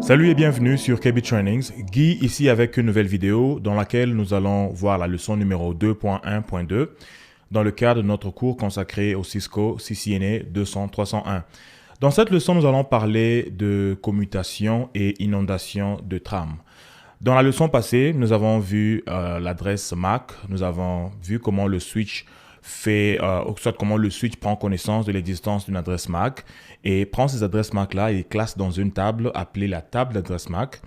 Salut et bienvenue sur KB Trainings. Guy ici avec une nouvelle vidéo dans laquelle nous allons voir la leçon numéro 2.1.2 dans le cadre de notre cours consacré au Cisco CCNA 200-301. Dans cette leçon, nous allons parler de commutation et inondation de trame. Dans la leçon passée, nous avons vu l'adresse MAC, nous avons vu comment le switch comment le switch prend connaissance de l'existence d'une adresse MAC et prend ces adresses MAC-là et les classe dans une table appelée la table d'adresse MAC.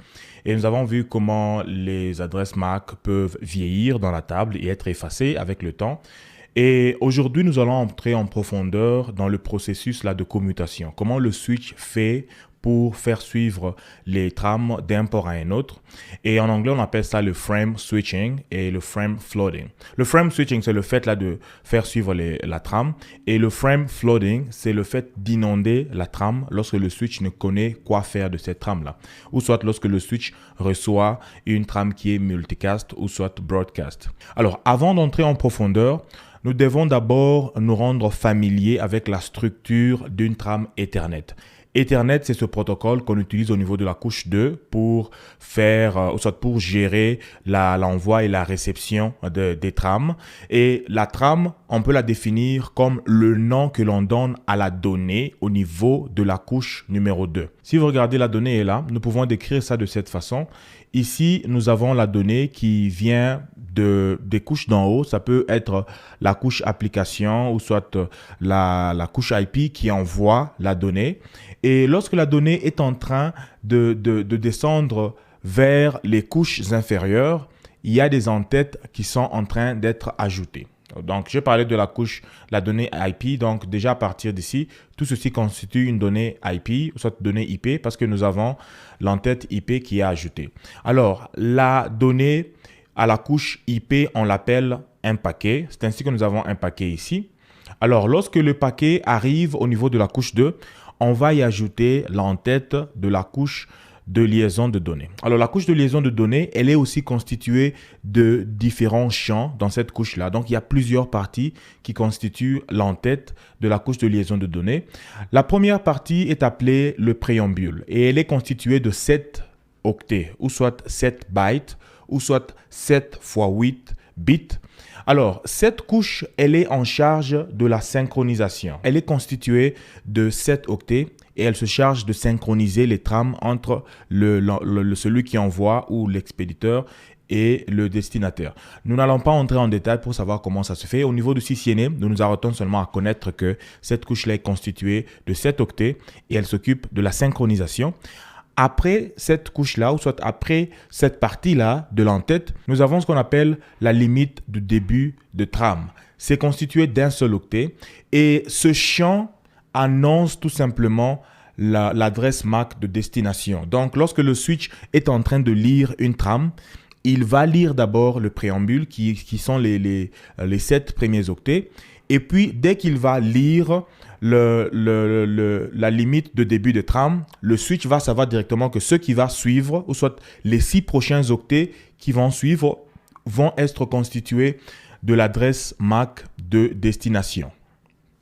Et nous avons vu comment les adresses MAC peuvent vieillir dans la table et être effacées avec le temps. Et aujourd'hui, nous allons entrer en profondeur dans le processus de commutation. Comment le switch fait pour faire suivre les trames d'un port à un autre. Et en anglais, on appelle ça le frame switching et le frame flooding. Le frame switching, c'est le fait de faire suivre la trame. Et le frame flooding, c'est le fait d'inonder la trame lorsque le switch ne connaît quoi faire de cette trame-là. Ou soit lorsque le switch reçoit une trame qui est multicast ou soit broadcast. Alors, avant d'entrer en profondeur, nous devons d'abord nous rendre familiers avec la structure d'une trame Ethernet. Ethernet, c'est ce protocole qu'on utilise au niveau de la couche 2 pour pour gérer l'envoi et la réception des trames. Et la trame, on peut la définir comme le nom que l'on donne à la donnée au niveau de la couche numéro 2. Si vous regardez la donnée est là, nous pouvons décrire ça de cette façon. Ici, nous avons la donnée qui vient des couches d'en haut. Ça peut être la couche application ou soit la couche IP qui envoie la donnée. Et lorsque la donnée est en train de descendre vers les couches inférieures, il y a des entêtes qui sont en train d'être ajoutées. Donc, je parlais de la donnée IP. Donc, déjà à partir d'ici, tout ceci constitue une donnée IP, soit donnée IP, parce que nous avons l'entête IP qui est ajoutée. Alors, la donnée à la couche IP, on l'appelle un paquet. C'est ainsi que nous avons un paquet ici. Alors, lorsque le paquet arrive au niveau de la couche 2, on va y ajouter l'entête de la couche de liaison de données. Alors, la couche de liaison de données, elle est aussi constituée de différents champs dans cette couche-là. Donc, il y a plusieurs parties qui constituent l'entête de la couche de liaison de données. La première partie est appelée le préambule et elle est constituée de 7 octets, ou soit 7 bytes, ou soit 7 fois 8 bits. Alors, cette couche, elle est en charge de la synchronisation. Elle est constituée de 7 octets et elle se charge de synchroniser les trames entre celui qui envoie ou l'expéditeur et le destinataire. Nous n'allons pas entrer en détail pour savoir comment ça se fait. Au niveau du CCNA, nous nous arrêtons seulement à connaître que cette couche-là est constituée de 7 octets et elle s'occupe de la synchronisation. Après cette couche-là, ou soit après cette partie-là de l'entête, nous avons ce qu'on appelle la limite de début de trame. C'est constitué d'un seul octet et ce champ annonce tout simplement l'adresse MAC de destination. Donc, lorsque le switch est en train de lire une trame, il va lire d'abord le préambule qui sont les 7 premiers octets. Et puis, dès qu'il va lire la limite de début de trame, le switch va savoir directement que ce qui va suivre, ou soit les 6 prochains octets qui vont suivre, vont être constitués de l'adresse MAC de destination.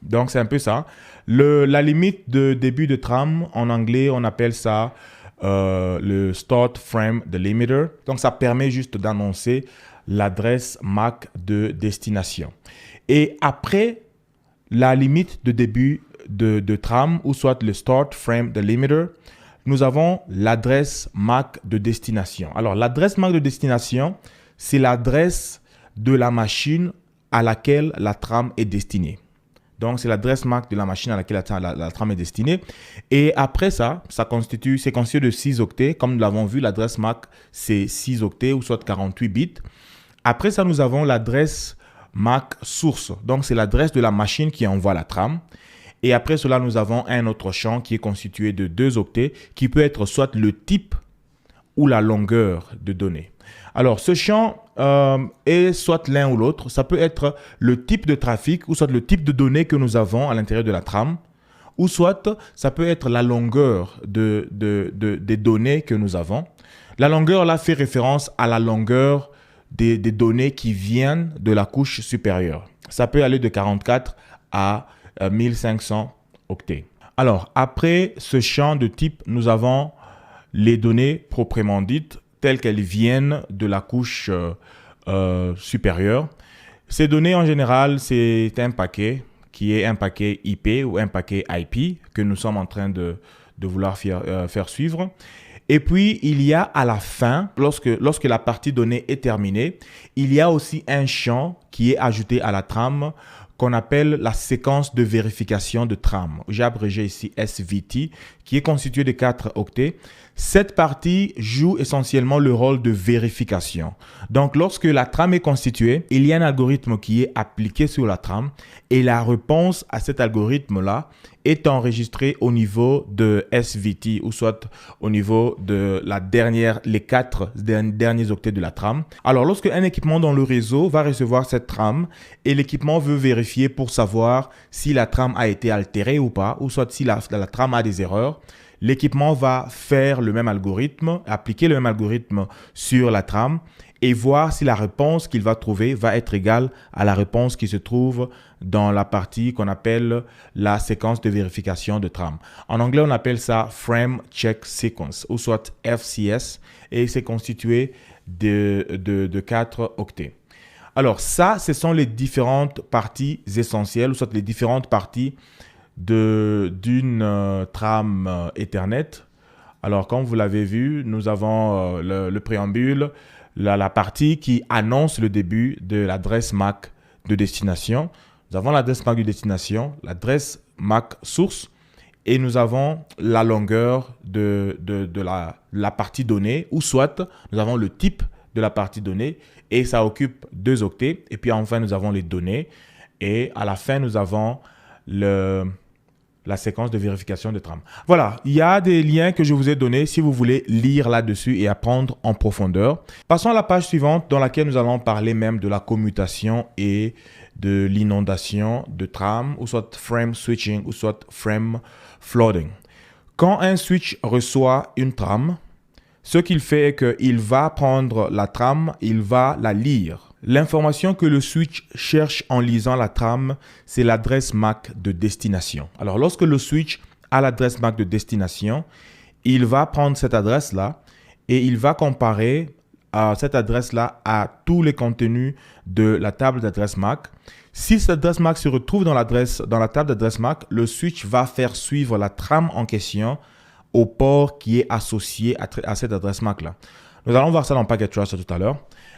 Donc, c'est un peu ça. La limite de début de trame, en anglais, on appelle ça le Start Frame Delimiter. Donc, ça permet juste d'annoncer l'adresse MAC de destination. Et après la limite de début de trame, ou soit le Start Frame Delimiter, nous avons l'adresse MAC de destination. Alors, l'adresse MAC de destination, c'est l'adresse de la machine à laquelle la trame est destinée. Donc, c'est l'adresse MAC de la machine à laquelle la trame est destinée. Et après ça, c'est constitué de 6 octets. Comme nous l'avons vu, l'adresse MAC, c'est 6 octets, ou soit 48 bits. Après ça, nous avons l'adresse MAC source. Donc, c'est l'adresse de la machine qui envoie la trame. Et après cela, nous avons un autre champ qui est constitué de 2 octets qui peut être soit le type ou la longueur de données. Alors, ce champ est soit l'un ou l'autre. Ça peut être le type de trafic ou soit le type de données que nous avons à l'intérieur de la trame. Ou soit, ça peut être la longueur des données que nous avons. La longueur, là, fait référence à la longueur des données qui viennent de la couche supérieure. Ça peut aller de 44 à 1500 octets. Alors, après ce champ de type, nous avons les données proprement dites telles qu'elles viennent de la couche supérieure. Ces données, en général, c'est un paquet qui est un paquet IP ou un paquet IP que nous sommes en train de vouloir faire suivre. Et puis, il y a à la fin, lorsque la partie donnée est terminée, il y a aussi un champ qui est ajouté à la trame qu'on appelle la séquence de vérification de trame. J'ai abrégé ici SVT, qui est constitué de 4 octets. Cette partie joue essentiellement le rôle de vérification. Donc, lorsque la trame est constituée, il y a un algorithme qui est appliqué sur la trame et la réponse à cet algorithme-là est enregistrée au niveau de SVT ou soit au niveau de les 4 derniers octets de la trame. Alors, lorsque un équipement dans le réseau va recevoir cette trame et l'équipement veut vérifier pour savoir si la trame a été altérée ou pas, ou soit si la trame a des erreurs, l'équipement va faire le même algorithme, appliquer le même algorithme sur la trame et voir si la réponse qu'il va trouver va être égale à la réponse qui se trouve dans la partie qu'on appelle la séquence de vérification de trame. En anglais, on appelle ça Frame Check Sequence ou soit FCS et c'est constitué de 4 octets. Alors ça, ce sont les différentes parties essentielles ou soit les différentes parties d'une trame Ethernet. Alors, comme vous l'avez vu, nous avons le préambule, la partie qui annonce le début de l'adresse MAC de destination. Nous avons l'adresse MAC de destination, l'adresse MAC source et nous avons la longueur de la partie donnée ou soit nous avons le type de la partie donnée et ça occupe 2 octets. Et puis enfin, nous avons les données et à la fin, nous avons la séquence de vérification de trame. Voilà, il y a des liens que je vous ai donnés si vous voulez lire là-dessus et apprendre en profondeur. Passons à la page suivante dans laquelle nous allons parler même de la commutation et de l'inondation de trame, ou soit frame switching, ou soit frame flooding. Quand un switch reçoit une trame, ce qu'il fait est qu'il va prendre la trame, il va la lire. L'information que le switch cherche en lisant la trame, c'est l'adresse MAC de destination. Alors, lorsque le switch a l'adresse MAC de destination, il va prendre cette adresse-là et il va comparer cette adresse-là à tous les contenus de la table d'adresse MAC. Si cette adresse MAC se retrouve dans la table d'adresse MAC, le switch va faire suivre la trame en question au port qui est associé à cette adresse MAC-là. Nous allons voir ça dans Packet Trust tout à l'heure.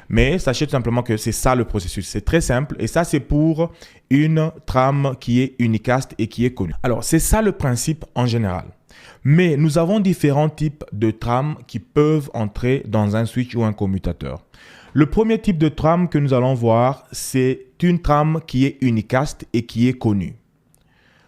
Mais sachez tout simplement que c'est ça le processus. C'est très simple et ça, c'est pour une trame qui est unicast et qui est connue. Alors, c'est ça le principe en général. Mais nous avons différents types de trames qui peuvent entrer dans un switch ou un commutateur. Le premier type de trame que nous allons voir, c'est une trame qui est unicast et qui est connue.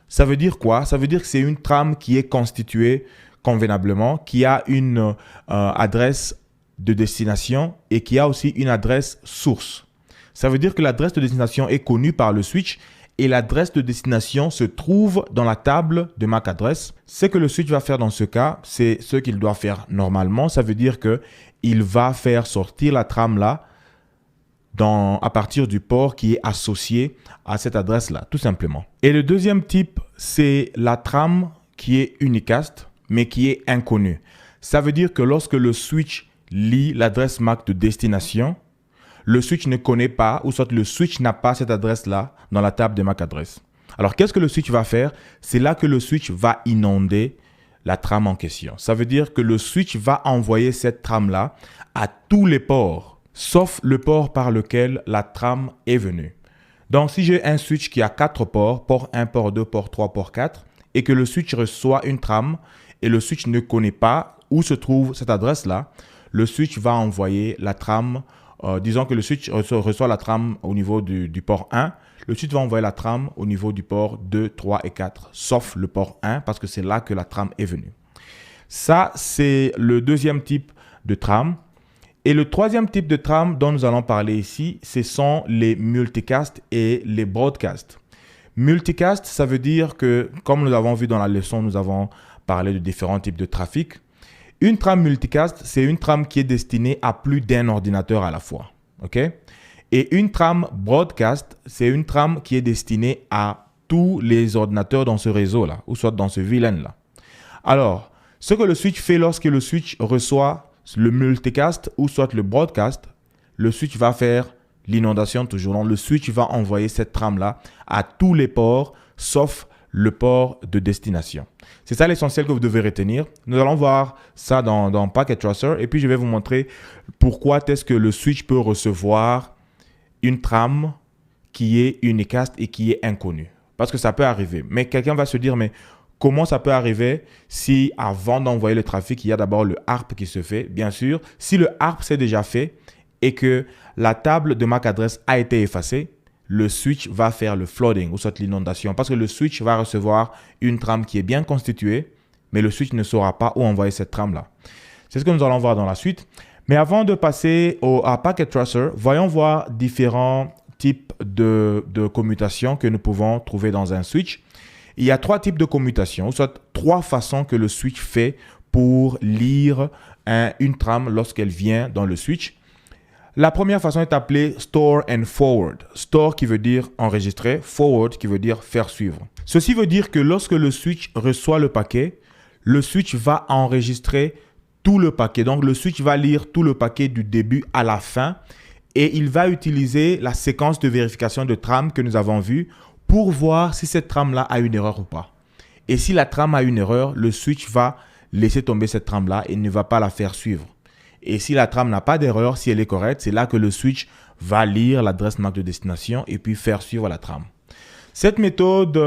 Ça veut dire quoi? Ça veut dire que c'est une trame qui est constituée convenablement, qui a une adresse de destination et qui a aussi une adresse source. Ça veut dire que l'adresse de destination est connue par le switch et l'adresse de destination se trouve dans la table de MAC address. Ce que le switch va faire dans ce cas, c'est ce qu'il doit faire normalement. Ça veut dire qu'il va faire sortir la trame là à partir du port qui est associé à cette adresse-là, tout simplement. Et le deuxième type, c'est la trame qui est unicast, mais qui est inconnue. Ça veut dire que lorsque le switch lit l'adresse MAC de destination, le switch ne connaît pas, ou soit le switch n'a pas cette adresse-là dans la table de MAC address. Alors, qu'est-ce que le switch va faire? C'est là que le switch va inonder la trame en question. Ça veut dire que le switch va envoyer cette trame-là à tous les ports, sauf le port par lequel la trame est venue. Donc, si j'ai un switch qui a 4 ports, port 1, port 2, port 3, port 4, et que le switch reçoit une trame et le switch ne connaît pas où se trouve cette adresse-là, le switch va envoyer la trame, disons que le switch reçoit la trame au niveau du port 1, le switch va envoyer la trame au niveau du port 2, 3 et 4, sauf le port 1 parce que c'est là que la trame est venue. Ça, c'est le deuxième type de trame. Et le troisième type de trame dont nous allons parler ici, ce sont les multicast et les broadcast. Multicast, ça veut dire que, comme nous avons vu dans la leçon, nous avons parlé de différents types de trafic. Une trame multicast, c'est une trame qui est destinée à plus d'un ordinateur à la fois. Okay? Et une trame broadcast, c'est une trame qui est destinée à tous les ordinateurs dans ce réseau-là, ou soit dans ce VLAN-là. Alors, Ce que le switch fait lorsque le switch reçoit le multicast ou soit le broadcast, le switch va faire l'inondation toujours. Donc, le switch va envoyer cette trame-là à tous les ports, sauf le port de destination. C'est ça l'essentiel que vous devez retenir. Nous allons voir ça dans Packet Tracer et puis je vais vous montrer pourquoi est-ce que le switch peut recevoir une trame qui est unicast et qui est inconnue. Parce que ça peut arriver. Mais quelqu'un va se dire, mais comment ça peut arriver si avant d'envoyer le trafic, il y a d'abord le ARP qui se fait? Bien sûr, si le ARP s'est déjà fait et que la table de MAC adresse a été effacée, le switch va faire le flooding ou soit l'inondation parce que le switch va recevoir une trame qui est bien constituée, mais le switch ne saura pas où envoyer cette trame-là. C'est ce que nous allons voir dans la suite. Mais avant de passer à Packet Tracer, voyons voir différents types de commutations que nous pouvons trouver dans un switch. Il y a 3 types de commutations, soit 3 façons que le switch fait pour lire une trame lorsqu'elle vient dans le switch. La première façon est appelée Store and Forward. Store qui veut dire enregistrer, Forward qui veut dire faire suivre. Ceci veut dire que lorsque le switch reçoit le paquet, le switch va enregistrer tout le paquet. Donc le switch va lire tout le paquet du début à la fin et il va utiliser la séquence de vérification de trame que nous avons vue pour voir si cette trame-là a une erreur ou pas. Et si la trame a une erreur, le switch va laisser tomber cette trame-là et ne va pas la faire suivre. Et si la trame n'a pas d'erreur, si elle est correcte, c'est là que le switch va lire l'adresse MAC de destination et puis faire suivre la trame. Cette méthode,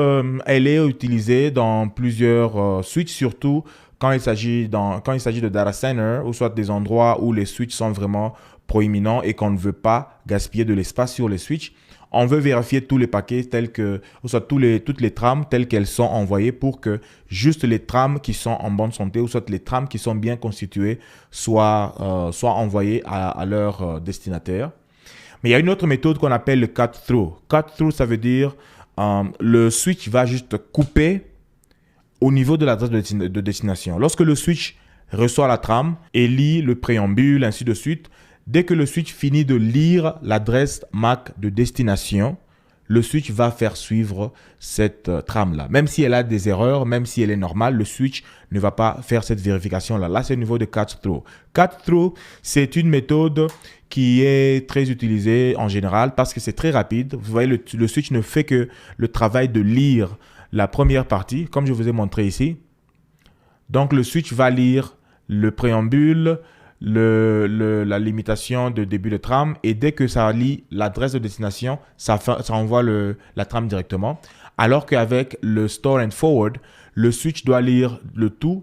elle est utilisée dans plusieurs switches, surtout quand il s'agit de data center ou soit des endroits où les switches sont vraiment proéminents et qu'on ne veut pas gaspiller de l'espace sur les switches. On veut vérifier tous les paquets ou soit toutes les trames telles qu'elles sont envoyées pour que juste les trames qui sont en bonne santé ou soit les trames qui sont bien constituées soient envoyées à leur destinataire. Mais il y a une autre méthode qu'on appelle le cut-through. Cut-through, ça veut dire le switch va juste couper au niveau de l'adresse de destination. Lorsque le switch reçoit la trame et lit le préambule, ainsi de suite, dès que le switch finit de lire l'adresse MAC de destination, le switch va faire suivre cette trame-là. Même si elle a des erreurs, même si elle est normale, le switch ne va pas faire cette vérification-là. Là, c'est au niveau de cut-through. Cut-through, c'est une méthode qui est très utilisée en général parce que c'est très rapide. Vous voyez, le switch ne fait que le travail de lire la première partie, comme je vous ai montré ici. Donc, le switch va lire le préambule, la limitation de début de trame et dès que ça lit l'adresse de destination, ça envoie la trame directement. Alors qu'avec le Store and Forward, le switch doit lire le tout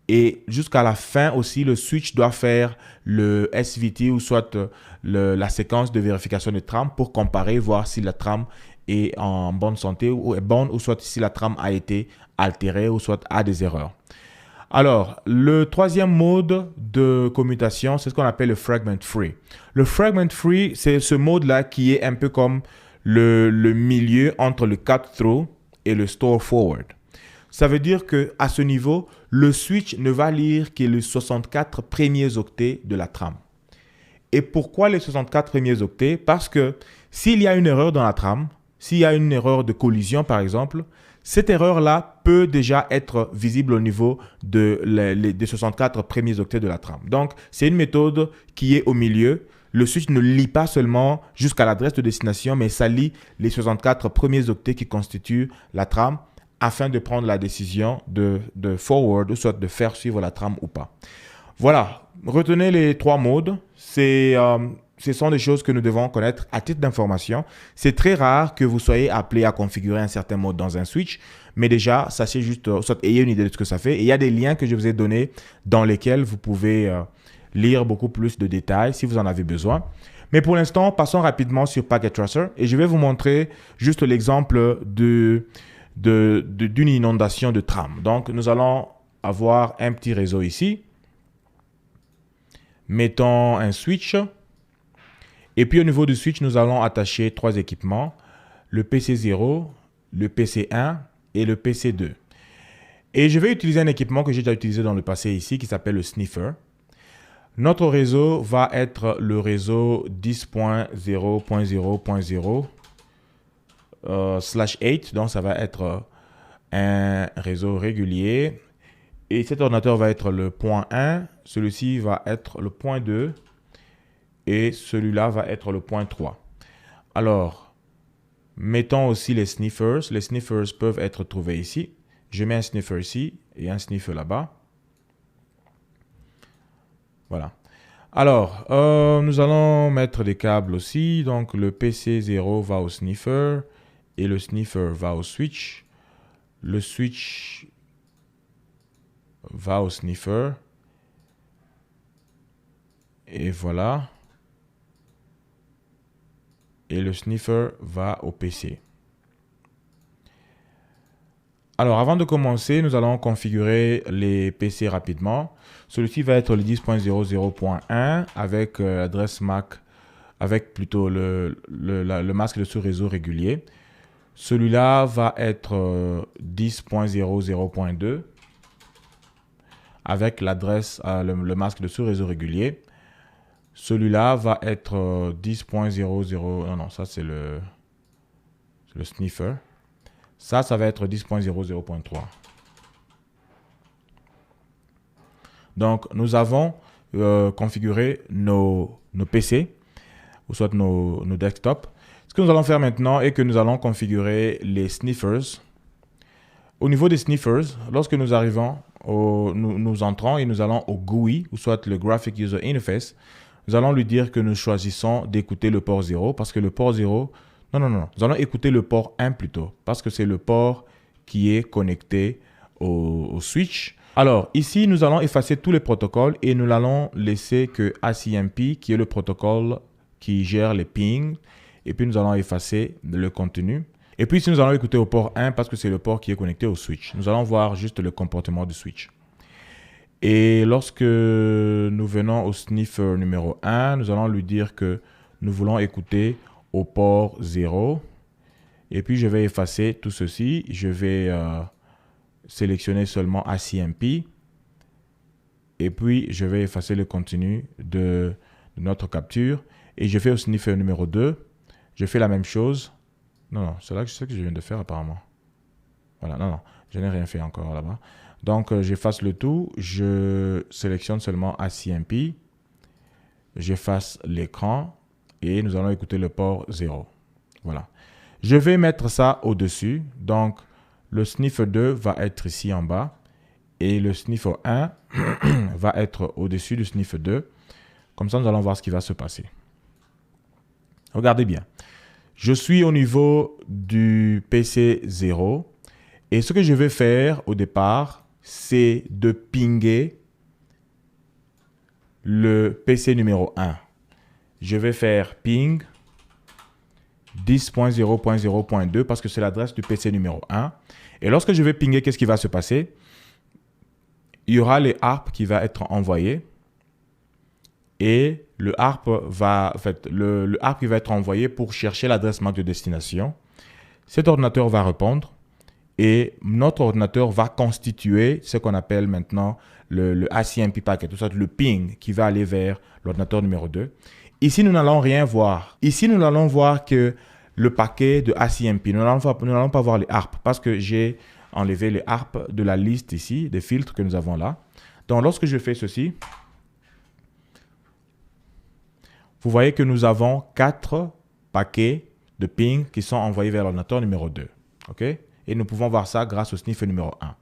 et jusqu'à la fin aussi, le switch doit faire le SVT ou soit la séquence de vérification de trame pour comparer, voir si la trame est en bonne santé ou est bonne ou soit si la trame a été altérée ou soit a des erreurs. Alors, le troisième mode de commutation, c'est ce qu'on appelle le fragment free. Le fragment free, c'est ce mode-là qui est un peu comme le milieu entre le cut-through et le store forward. Ça veut dire qu'à ce niveau, le switch ne va lire que les 64 premiers octets de la trame. Et pourquoi les 64 premiers octets? Parce que s'il y a une erreur dans la trame, s'il y a une erreur de collision par exemple, cette erreur-là peut déjà être visible au niveau des 64 premiers octets de la trame. Donc, c'est une méthode qui est au milieu. Le switch ne lit pas seulement jusqu'à l'adresse de destination, mais ça lit les 64 premiers octets qui constituent la trame afin de prendre la décision de forward ou soit de faire suivre la trame ou pas. Voilà, retenez les 3 modes. Ce sont des choses que nous devons connaître à titre d'information. C'est très rare que vous soyez appelé à configurer un certain mode dans un switch, mais déjà, sachez juste, soit ayez une idée de ce que ça fait. Et il y a des liens que je vous ai donnés dans lesquels vous pouvez lire beaucoup plus de détails si vous en avez besoin. Mais pour l'instant, passons rapidement sur Packet Tracer et je vais vous montrer juste l'exemple d'une inondation de trame. Donc, nous allons avoir un petit réseau ici. Mettons un switch. Et puis au niveau du switch, nous allons attacher 3 équipements, le PC0, le PC1 et le PC2. Et je vais utiliser un équipement que j'ai déjà utilisé dans le passé ici qui s'appelle le sniffer. Notre réseau va être le réseau 10.0.0.0/8, donc ça va être un réseau régulier. Et cet ordinateur va être le point 1, celui-ci va être le point 2 et celui-là va être le point 3. Alors, mettons aussi les sniffers. Les sniffers peuvent être trouvés ici. Je mets un sniffer ici et un sniffer là-bas. Voilà. Alors, nous allons mettre des câbles aussi. Donc, le PC0 va au sniffer et le sniffer va au switch. Le switch va au sniffer. Et voilà. Et le sniffer va au PC. Alors, avant de commencer, nous allons configurer les PC rapidement. Celui-ci va être le 10.00.1 avec l'adresse MAC, avec plutôt le masque de sous-réseau régulier. Celui-là va être 10.00.2 avec l'adresse, le masque de sous-réseau régulier. Celui-là va être 10.00, non, ça c'est le sniffer. Ça va être 10.00.3. Donc, nous avons configuré nos PC, ou soit nos desktops. Ce que nous allons faire maintenant est que nous allons configurer les sniffers. Au niveau des sniffers, lorsque nous arrivons, nous entrons et nous allons au GUI, ou soit le Graphic User Interface, nous allons lui dire que nous choisissons d'écouter le port 0, parce que le port 0... Non. Nous allons écouter le port 1 plutôt, parce que c'est le port qui est connecté au switch. Alors, ici, nous allons effacer tous les protocoles et nous n'allons laisser que ACMP, qui est le protocole qui gère les pings. Et puis, nous allons effacer le contenu. Et puis, ici, nous allons écouter au port 1 parce que c'est le port qui est connecté au switch. Nous allons voir juste le comportement du switch. Et lorsque nous venons au sniffer numéro 1, nous allons lui dire que nous voulons écouter au port 0. Et puis, je vais effacer tout ceci. Je vais sélectionner seulement ACMP. Et puis, je vais effacer le contenu de notre capture. Et je fais au sniffer numéro 2. Je fais la même chose. Non, c'est là ce que je viens de faire apparemment. Voilà, non, je n'ai rien fait encore là-bas. Donc, j'efface le tout. Je sélectionne seulement ACMP. J'efface l'écran. Et nous allons écouter le port 0. Voilà. Je vais mettre ça au-dessus. Donc, le sniffer 2 va être ici en bas. Et le sniffer 1 va être au-dessus du sniffer 2. Comme ça, nous allons voir ce qui va se passer. Regardez bien. Je suis au niveau du PC 0. Et ce que je vais faire au départ, c'est de pinguer le PC numéro 1. Je vais faire ping 10.0.0.2 parce que c'est l'adresse du PC numéro 1. Et lorsque je vais pinguer, qu'est-ce qui va se passer? Il y aura les ARP qui va être envoyé. Et le ARP le ARP qui va être envoyé pour chercher l'adresse MAC de destination. Cet ordinateur va répondre. Et notre ordinateur va constituer ce qu'on appelle maintenant le ACMP packet, tout ça, le ping qui va aller vers l'ordinateur numéro 2. Ici, nous n'allons rien voir. Ici, nous n'allons voir que le paquet de ACMP. Nous n'allons pas voir les ARP parce que j'ai enlevé les ARP de la liste ici, des filtres que nous avons là. Donc, lorsque je fais ceci, vous voyez que nous avons 4 paquets de ping qui sont envoyés vers l'ordinateur numéro 2. OK? Et nous pouvons voir ça grâce au sniffer numéro 1.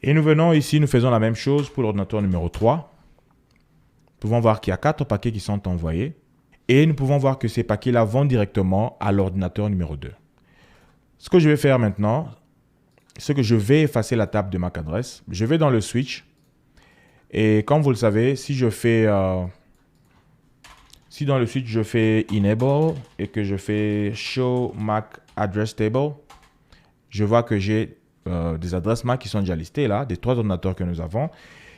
Et nous venons ici, nous faisons la même chose pour l'ordinateur numéro 3. Nous pouvons voir qu'il y a 4 paquets qui sont envoyés. Et nous pouvons voir que ces paquets-là vont directement à l'ordinateur numéro 2. Ce que je vais faire maintenant, c'est que je vais effacer la table de MAC adresse. Je vais dans le switch. Et comme vous le savez, si je fais... si dans le switch, je fais Enable et que je fais Show MAC Address Table, je vois que j'ai des adresses MAC qui sont déjà listées là, des 3 ordinateurs que nous avons.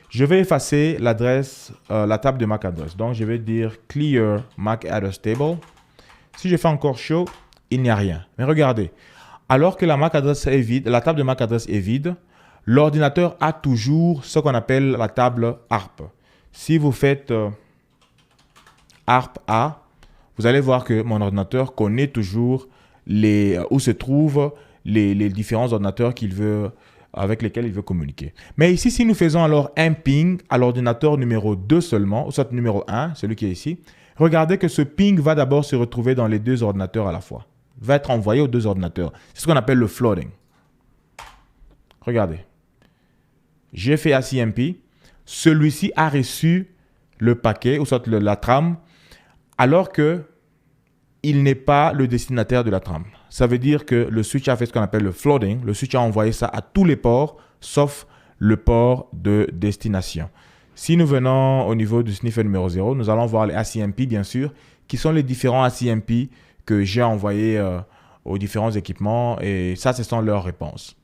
Je vais effacer l'adresse, la table de MAC adresse. Donc, je vais dire Clear MAC Address Table. Si je fais encore Show, il n'y a rien. Mais regardez, alors que la MAC adresse est vide, la table de MAC adresse est vide, l'ordinateur a toujours ce qu'on appelle la table ARP. Si vous faites ARP A, vous allez voir que mon ordinateur connaît toujours où se trouvent les différents ordinateurs qu'il veut avec lesquels il veut communiquer. Mais ici, si nous faisons alors un ping à l'ordinateur numéro 2 seulement, ou soit numéro 1, celui qui est ici, regardez que ce ping va d'abord se retrouver dans les deux ordinateurs à la fois. Va être envoyé aux deux ordinateurs. C'est ce qu'on appelle le flooding. Regardez. J'ai fait ACMP. Celui-ci a reçu le paquet, ou soit la trame, alors que il n'est pas le destinataire de la trame. Ça veut dire que le switch a fait ce qu'on appelle le flooding. Le switch a envoyé ça à tous les ports, sauf le port de destination. Si nous venons au niveau du sniffer numéro 0, nous allons voir les ACMP, bien sûr, qui sont les différents ACMP que j'ai envoyés aux différents équipements. Et ça, ce sont leurs réponses.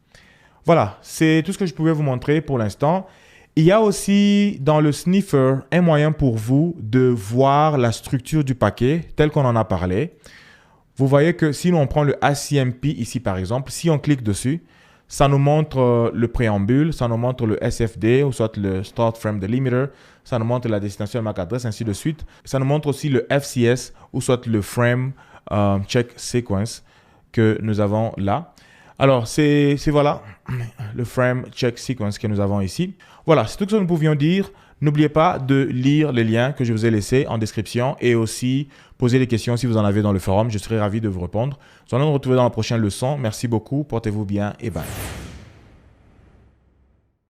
Voilà, c'est tout ce que je pouvais vous montrer pour l'instant. Il y a aussi dans le sniffer un moyen pour vous de voir la structure du paquet tel qu'on en a parlé. Vous voyez que si on prend le ACMP ici par exemple, si on clique dessus, ça nous montre le préambule, ça nous montre le SFD ou soit le Start Frame Delimiter, ça nous montre la destination MAC address, ainsi de suite. Ça nous montre aussi le FCS ou soit le Frame Check Sequence que nous avons là. Alors, c'est voilà le Frame Check Sequence que nous avons ici. Voilà, c'est tout ce que nous pouvions dire. N'oubliez pas de lire les liens que je vous ai laissés en description et aussi poser des questions si vous en avez dans le forum. Je serai ravi de vous répondre. Nous allons nous retrouver dans la prochaine leçon. Merci beaucoup, portez-vous bien et bye.